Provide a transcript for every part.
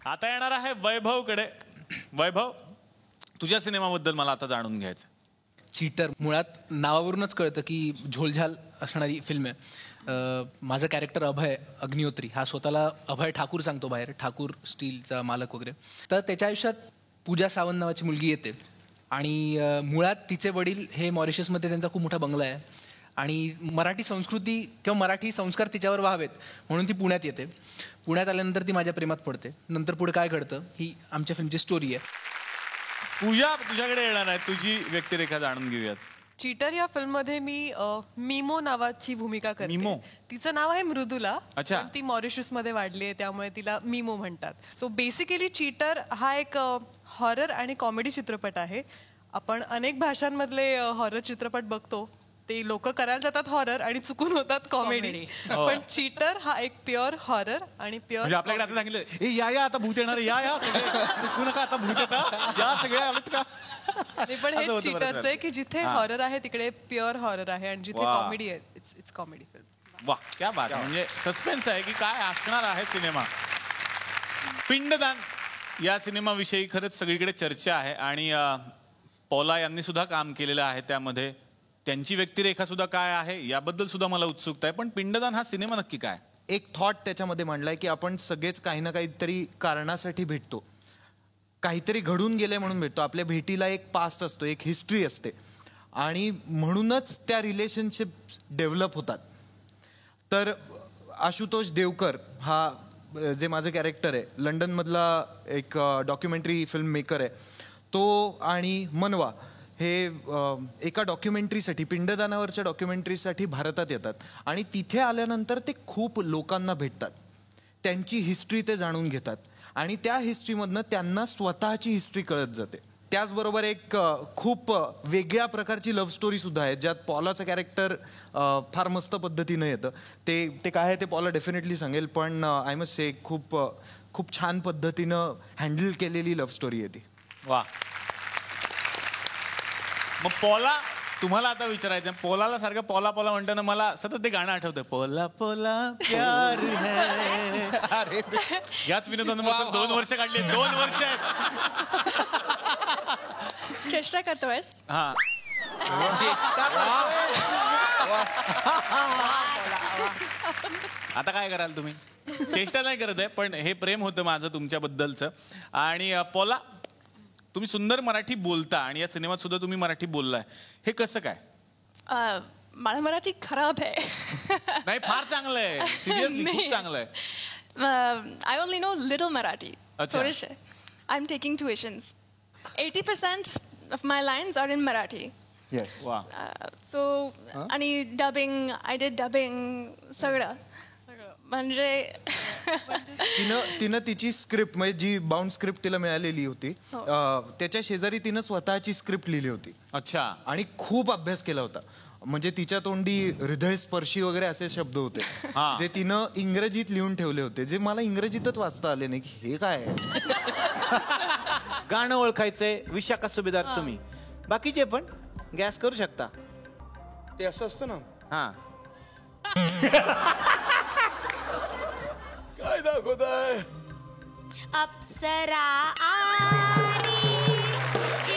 आता येणार आहे वैभवकडे. वैभव, तुझ्या सिनेमाबद्दल मला आता जाणून घ्यायचं. चीटर मुळात नावावरूनच कळतं की झोलझाल असणारी फिल्म आहे. माझं कॅरेक्टर अभय अग्निहोत्री हा स्वतःला अभय ठाकूर सांगतो बाहेर, ठाकूर स्टीलचा मालक वगैरे. तर त्याच्या आयुष्यात पूजा सावंत नावाची मुलगी येते आणि मुळात तिचे वडील हे मॉरिशसमध्ये त्यांचा खूप मोठा बंगला आहे आणि मराठी संस्कृती किंवा मराठी संस्कार तिच्यावर व्हावेत म्हणून ती पुण्यात येते. पुण्यात आल्यानंतर ती माझ्या प्रेमात पडते. नंतर पुढे काय घडतं ही आमच्या फिल्मची स्टोरी आहे. पूजा, तुझ्याकडे येणार आहे, तुझी व्यक्तिरेखा जाणून घेऊयात. चीटर या फिल्ममध्ये मी मीमो नावाची भूमिका करते. मीमो? तिचं नाव आहे मृदुला. अच्छा. पण ती मॉरिशसमध्ये वाढली आहे त्यामुळे तिला मीमो म्हणतात. सो बेसिकली चीटर हा एक हॉरर आणि कॉमेडी चित्रपट आहे. आपण अनेक भाषांमधले हॉरर चित्रपट बघतो, ते लोक करायला जातात हॉरर आणि चुकून होतात कॉमेडी. पण चीटर हा एक प्युअर हॉरर आणि प्युअर. म्हणजे आपल्याकडे असं सांगितलं, या या आता भूत येणार, या या सगळे चुकू नका, आता भूत येतात, या सगळे आलेत का. पण हे चीटरचं आहे की जिथे हॉरर आहे तिकडे प्युअर हॉरर आहे आणि जिथे कॉमेडी आहे इट्स कॉमेडी फिल्म. वा, क्या बात आहे. म्हणजे सस्पेन्स आहे की काय असणार आहे सिनेमा. पिंडदान या सिनेमाविषयी खरंच सगळीकडे चर्चा आहे आणि पॉला यांनी सुद्धा काम केलेलं आहे त्यामध्ये. त्यांची व्यक्तिरेखा सुद्धा काय आहे याबद्दल सुद्धा मला उत्सुकता आहे. पण पिंडदान हा सिनेमा नक्की काय? एक थॉट त्याच्यामध्ये मांडलाय की आपण सगळेच काही ना काहीतरी कारणासाठी भेटतो, काहीतरी घडून गेले म्हणून भेटतो. आपल्या भेटीला एक पास्ट असतो, एक हिस्ट्री असते आणि म्हणूनच त्या रिलेशनशिप डेव्हलप होतात. तर आशुतोष देवकर हा जे माझं कॅरेक्टर आहे, लंडनमधला एक डॉक्युमेंटरी फिल्म मेकर आहे तो, आणि मनवा हे एका डॉक्युमेंटरीसाठी, पिंडदानावरच्या डॉक्युमेंटरीसाठी भारतात येतात आणि तिथे आल्यानंतर ते खूप लोकांना भेटतात, त्यांची हिस्ट्री ते जाणून घेतात आणि त्या हिस्ट्रीमधनं त्यांना स्वतःची हिस्ट्री कळत जाते. त्याचबरोबर एक खूप वेगळ्या प्रकारची लव्ह स्टोरी सुद्धा आहे ज्यात पॉलाचं कॅरेक्टर फार मस्त पद्धतीनं येतं. ते काय आहे ते पॉला डेफिनेटली सांगेल, पण आय मस्ट से खूप खूप छान पद्धतीनं हँडल केलेली लव्ह स्टोरी आहे ती. वा. मग पॉला, तुम्हाला आता विचारायचं, पोलाला सारखं पॉला पॉला म्हणताना मला सतत ते गाणं आठवतं, पोला पोला प्यार है. याच विनोदानं 2 वर्ष काढली, 2 वर्ष चेष्टा करतोय. हा, आता काय कराल तुम्ही? चेष्टा नाही करत आहे, पण हे प्रेम होतं माझं तुमच्याबद्दलचं. आणि पॉला, तुम्ही सुंदर मराठी बोलता आणि या सिनेमात सुद्धा तुम्ही मराठी बोललाय, हे कसं काय? माझं मराठी खराब आहे. नाही, फार चांगलं आहे, सिरियसली खूप चांगलं आहे. I only no little Marathi. अच्छा. थोडेसे. I am taking tuitions. 80% of my lines are in Marathi. वा. सो आणि डबिंग, आय डिड डबिंग सगळं. म्हणजे तिनं तिची स्क्रिप्ट, म्हणजे जी बाउंड स्क्रिप्ट तिला मिळालेली होती, त्याच्या शेजारी तिनं स्वतःची स्क्रिप्ट लिहिली होती. अच्छा. आणि खूप अभ्यास केला होता. म्हणजे तिच्या तोंडी हृदयस्पर्शी वगैरे असे शब्द होते जे तिनं इंग्रजीत लिहून ठेवले होते, जे मला इंग्रजीतच वाचता आले नाही की हे काय आहे. गाणं ओळखायचंय, विशाखा सुभेदार तुम्ही, बाकीचे पण गॅस करू शकता. ते असं असतं ना. हा, काय दाखवताय? अप्सरा आली,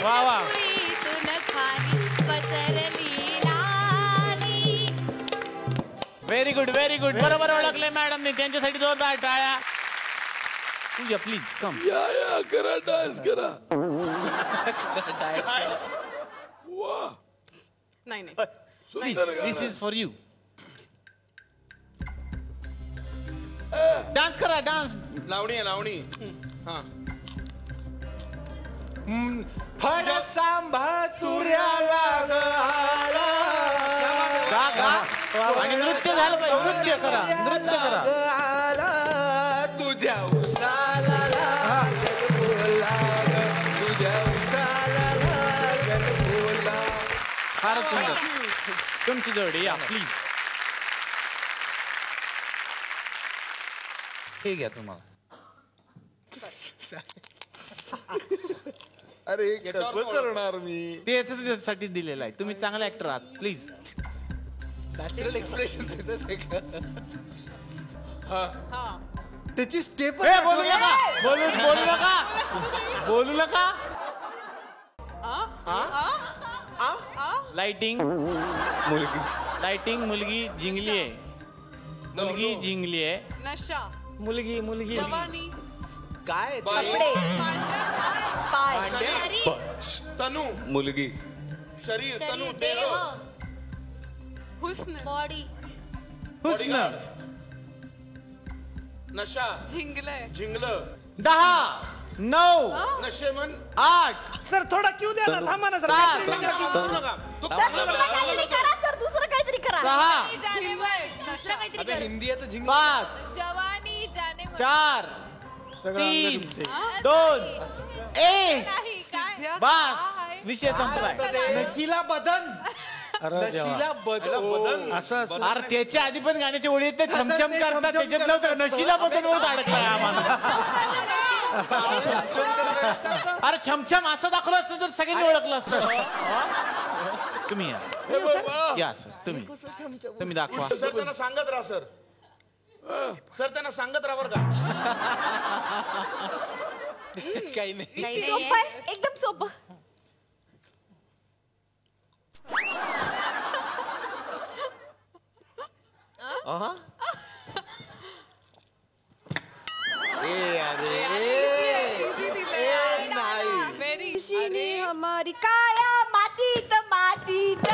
वा वा. इथून खाली पसरली लाली. Very good, very good. बरोबर ओळखले मॅडमने, त्यांच्यासाठी जोरदार टाळ्या. Pooja please come. या करा, डान्स करा. वा, नाही नाही, सुंदर दिस गाणं. Is for you. डान्स करा, डान्स. लावणी आहे, लावणी. हा. फड सांभाळ तुऱ्याला गा गा. आणि नृत्य झालं पाहिजे, नृत्य करा, नृत्य करा. तुझ्या उसाला लागल बोला, तुझ्या उसाला लागल बोला. फारच सुंदर. तुमची जोडी या प्लीज. हे घ्या तुम्हाला. अरे कसं करणार मी? ते साठी दिलेलं आहे. तुम्ही चांगले ऍक्टर आहात, प्लीज. नॅचरल एक्सप्रेशन त्याची स्टेप बोलू नका, बोलू बोलू नका. लाइटिंग लाइटिंग मुलगी जिंकली आहे. मुलगी जिंकली आहे. नशा, मुलगी मुलगी जवानी, काय तनू मुलगी शरीर तनू शरीर, देह देह, हुस्न, बॉडी, हुस्न. नशा झिंगलंय, झिंगलं 10 9 नशेमन 8 सर थोडा क्यू द्या ना, थांबा ना सर. 7 करू नका तू दुसरं काहीतरी करा. 6 दुसरं काहीतरी कर. हिंदी आहे तर झिंग. 5 जवानी जाने मन. 4 3 2 1 नाही, काय? बस विषय संपलाय. नशिला बदन. नशिला बदन असं असं. अरे त्याच्या आधी पण गाण्याची ओळी येते छमछम करतात त्याच्यात नव्हतं नशिला बदनवर अडकलाय आम्हाला. अरे छमछम असं दाखवलं असतं तर सगळ्यांनी ओळखलं असतं. तुम्ही या सर तुम्ही दाखवा. सर त्यांना सांगत राहा सर. सर त्यांना सांगत राहा बरं का. काही नाही. काही नाहीये. एकदम सोपं. व्हेरी हमारी काया मातीत मातीत.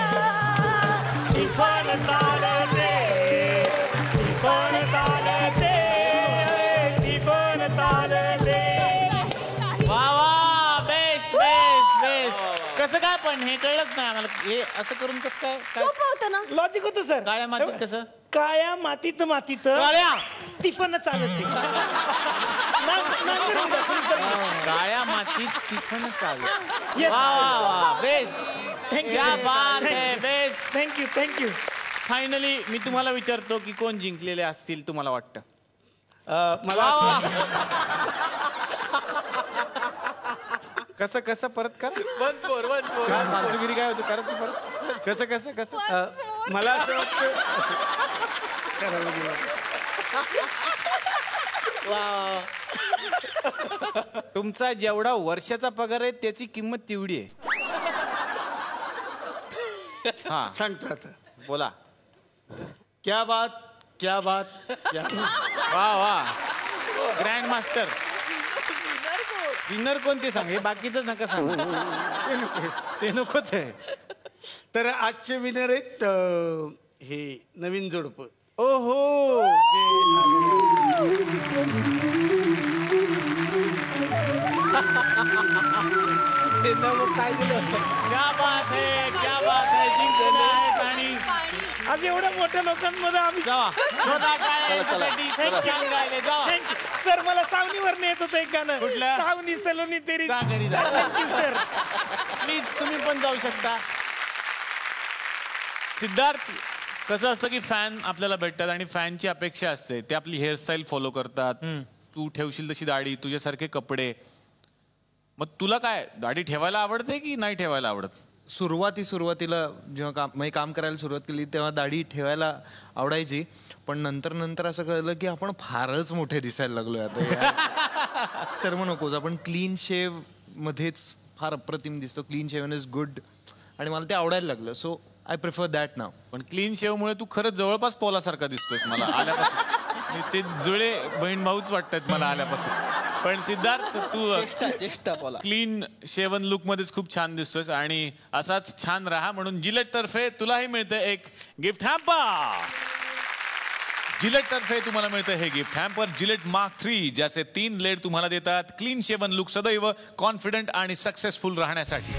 वा वा बेस्ट बेस्ट बेस्ट. कसं काय पण हे कळलंच नाही आम्हाला. हे असं करून कसं काय काय सोपं होतं ना. लॉजिक होतं सर. काळ्या मातीत कसं काया मातीत मातीत काळ्या टिफन चालत नाही. काळ्या मातीत टिफन चालू. Yes. वा वा वा बेस्ट. थँक्यू. क्या बात है बेस्ट. Thank you thank you. फायनली मी तुम्हाला विचारतो की कोण जिंकलेले असतील तुम्हाला वाटतं. मला वा वा. कसं कसं परत कर. काय फालतूगिरी काय होतं करत तू परत. कसं कसं कसं मला असं वाटतं तुमचा जेवढा वर्षाचा पगार आहे त्याची किंमत तेवढी आहे. हा सांगतो आता. बोला. क्या बात क्या बात क्या वा वा ग्रँड मास्टर. विनर कोण ते सांग. हे बाकीचं नका सांग. ते नकोच आहे. तर आजचे विनर आहेत हे नवीन जोडप. ओहो काय दिलं. क्या बात है क्या बात है. जिंकले आहेत आणि आज एवढ्या मोठ्या लोकांमध्ये आम्ही जावा. जोरदार टाळ्या यांच्यासाठी. खूप छान गायले. जावा. सर मला सावनीवर येत होतं एक गाणं. कुठलं? सावनी सलोनी तेरी. जा घरी जा. Thank you sir. प्लीज तुम्ही पण जाऊ शकता. सिद्धार्थ कसं असतं की फॅन आपल्याला भेटतात आणि फॅनची अपेक्षा असते ते आपली हेअरस्टाईल फॉलो करतात. तू ठेवशील तशी दाढी तुझ्यासारखे कपडे. मग तुला काय दाढी ठेवायला आवडते की नाही ठेवायला आवडत. सुरुवातीला जेव्हा काम करायला सुरुवात केली तेव्हा दाढी ठेवायला आवडायची. पण नंतर असं कळलं की आपण फारच मोठे दिसायला लागलोय आता. तर मग नकोच. आपण क्लीन शेव मध्येच फार अप्रतिम दिसतो. क्लीन शेवन इज गुड आणि मला ते आवडायला लागलं. So I prefer that now. पण क्लीन शेवमुळे तू खरंच जवळपास पोलासारखा दिसतोस मला आल्यापासून. ते जुळे बहीण भाऊच वाटतात मला आल्यापासून. पण सिद्धार्थ तू क्लीन शेवन लुक मध्येच खूप छान दिसतोस आणि असाच छान राहा म्हणून जिलेट तर्फे तुलाही मिळतं एक गिफ्ट हॅम्पर. जिलेट तर्फे तुम्हाला मिळतं हे गिफ्ट हॅम्पर जिलेट मार्क 3 ज्याचे 3 लेड तुम्हाला देतात क्लीन शेवन लुक सदैव कॉन्फिडंट आणि सक्सेसफुल राहण्यासाठी.